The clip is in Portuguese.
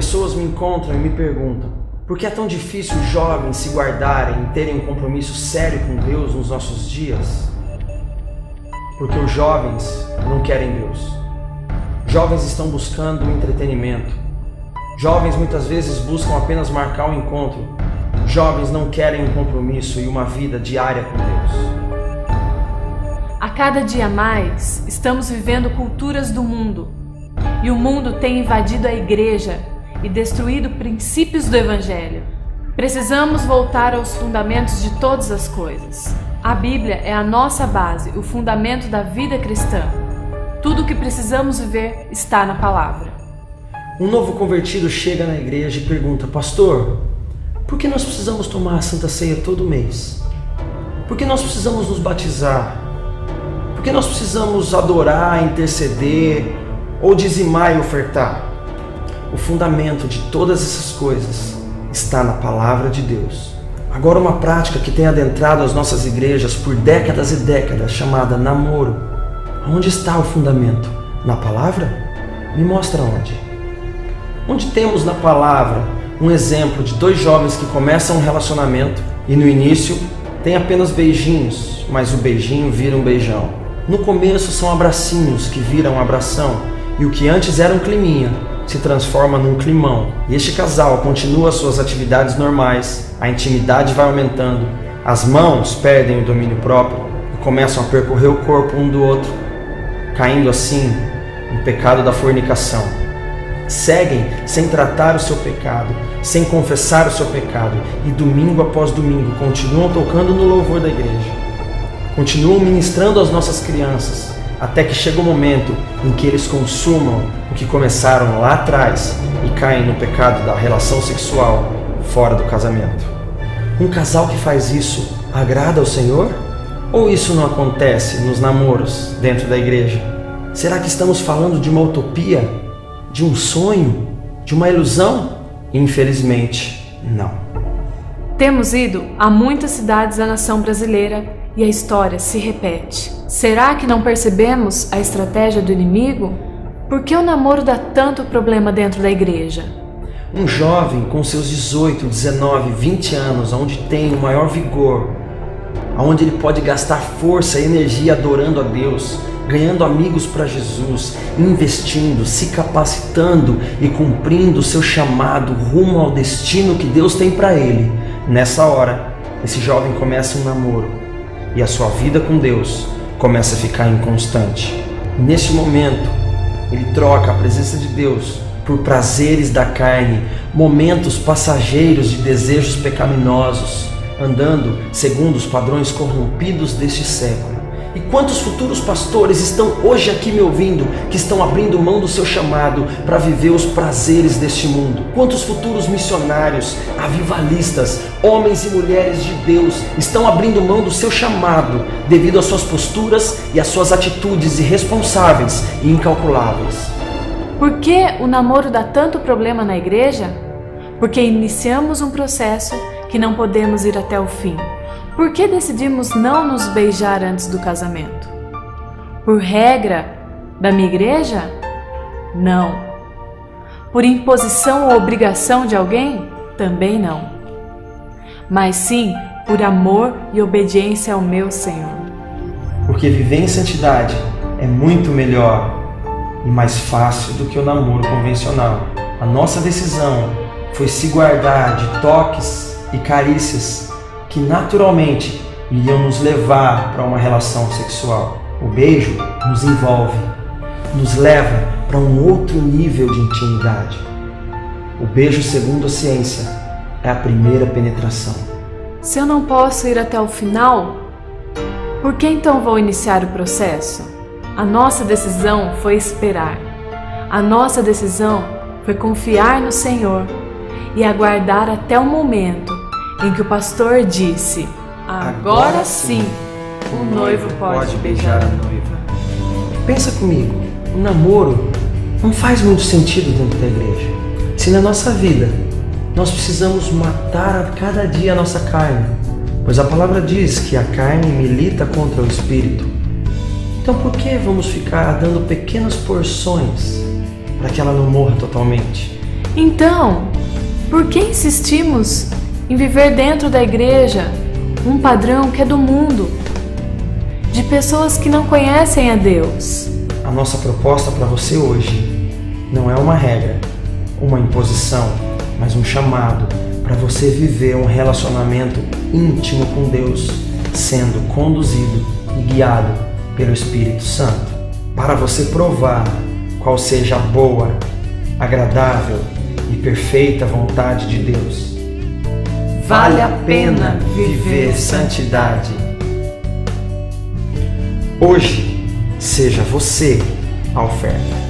Pessoas me encontram e me perguntam: por que é tão difícil os jovens se guardarem e terem um compromisso sério com Deus nos nossos dias? Porque os jovens não querem Deus. Jovens estão buscando entretenimento. Jovens muitas vezes buscam apenas marcar um encontro. Jovens não querem um compromisso e uma vida diária com Deus. A cada dia mais, estamos vivendo culturas do mundo. E o mundo tem invadido a igreja e destruído princípios do Evangelho. Precisamos voltar aos fundamentos de todas as coisas. A Bíblia é a nossa base, o fundamento da vida cristã. Tudo o que precisamos viver está na palavra. Um novo convertido chega na igreja e pergunta: pastor, por que nós precisamos tomar a Santa Ceia todo mês? Por que nós precisamos nos batizar? Por que nós precisamos adorar, interceder ou dizimar e ofertar? O fundamento de todas essas coisas está na palavra de Deus. Agora, uma prática que tem adentrado as nossas igrejas por décadas e décadas, chamada namoro. Onde está o fundamento? Na palavra? Me mostra onde. Onde temos na palavra um exemplo de dois jovens que começam um relacionamento e no início tem apenas beijinhos, mas o beijinho vira um beijão. No começo são abracinhos que viram um abração e o que antes era um climinha se transforma num climão. E este casal continua suas atividades normais, a intimidade vai aumentando, as mãos perdem o domínio próprio e começam a percorrer o corpo um do outro, caindo assim no pecado da fornicação. Seguem sem tratar o seu pecado, sem confessar o seu pecado e domingo após domingo continuam tocando no louvor da igreja, continuam ministrando às nossas crianças, até que chega o momento em que eles consumam o que começaram lá atrás e caem no pecado da relação sexual fora do casamento. Um casal que faz isso agrada ao Senhor? Ou isso não acontece nos namoros dentro da igreja? Será que estamos falando de uma utopia? De um sonho? De uma ilusão? Infelizmente, não. Temos ido a muitas cidades da nação brasileira e a história se repete. Será que não percebemos a estratégia do inimigo? Por que o namoro dá tanto problema dentro da igreja? Um jovem com seus 18, 19, 20 anos, onde tem o maior vigor, onde ele pode gastar força e energia adorando a Deus, ganhando amigos para Jesus, investindo, se capacitando e cumprindo o seu chamado rumo ao destino que Deus tem para ele. Nessa hora, esse jovem começa um namoro e a sua vida com Deus começa a ficar inconstante. Neste momento, ele troca a presença de Deus por prazeres da carne, momentos passageiros de desejos pecaminosos, andando segundo os padrões corrompidos deste século. E quantos futuros pastores estão hoje aqui me ouvindo, que estão abrindo mão do seu chamado para viver os prazeres deste mundo? Quantos futuros missionários, avivalistas, homens e mulheres de Deus estão abrindo mão do seu chamado devido às suas posturas e às suas atitudes irresponsáveis e incalculáveis? Por que o namoro dá tanto problema na igreja? Porque iniciamos um processo que não podemos ir até o fim. Por que decidimos não nos beijar antes do casamento? Por regra da minha igreja? Não. Por imposição ou obrigação de alguém? Também não. Mas sim por amor e obediência ao meu Senhor. Porque viver em santidade é muito melhor e mais fácil do que o namoro convencional. A nossa decisão foi se guardar de toques e carícias que naturalmente iriam nos levar para uma relação sexual. O beijo nos envolve, nos leva para um outro nível de intimidade. O beijo, segundo a ciência, é a primeira penetração. Se eu não posso ir até o final, por que então vou iniciar o processo? A nossa decisão foi esperar. A nossa decisão foi confiar no Senhor e aguardar até o momento em que o pastor disse: agora sim, o noivo pode beijar a noiva. Pensa comigo, o namoro não faz muito sentido dentro da igreja. Se na nossa vida nós precisamos matar a cada dia a nossa carne, pois a palavra diz que a carne milita contra o espírito. Então por que vamos ficar dando pequenas porções para que ela não morra totalmente? Então, por que insistimos em viver dentro da igreja um padrão que é do mundo, de pessoas que não conhecem a Deus? A nossa proposta para você hoje não é uma regra, uma imposição, mas um chamado para você viver um relacionamento íntimo com Deus, sendo conduzido e guiado pelo Espírito Santo, para você provar qual seja a boa, agradável e perfeita vontade de Deus. Vale a pena viver santidade. Hoje, seja você a oferta.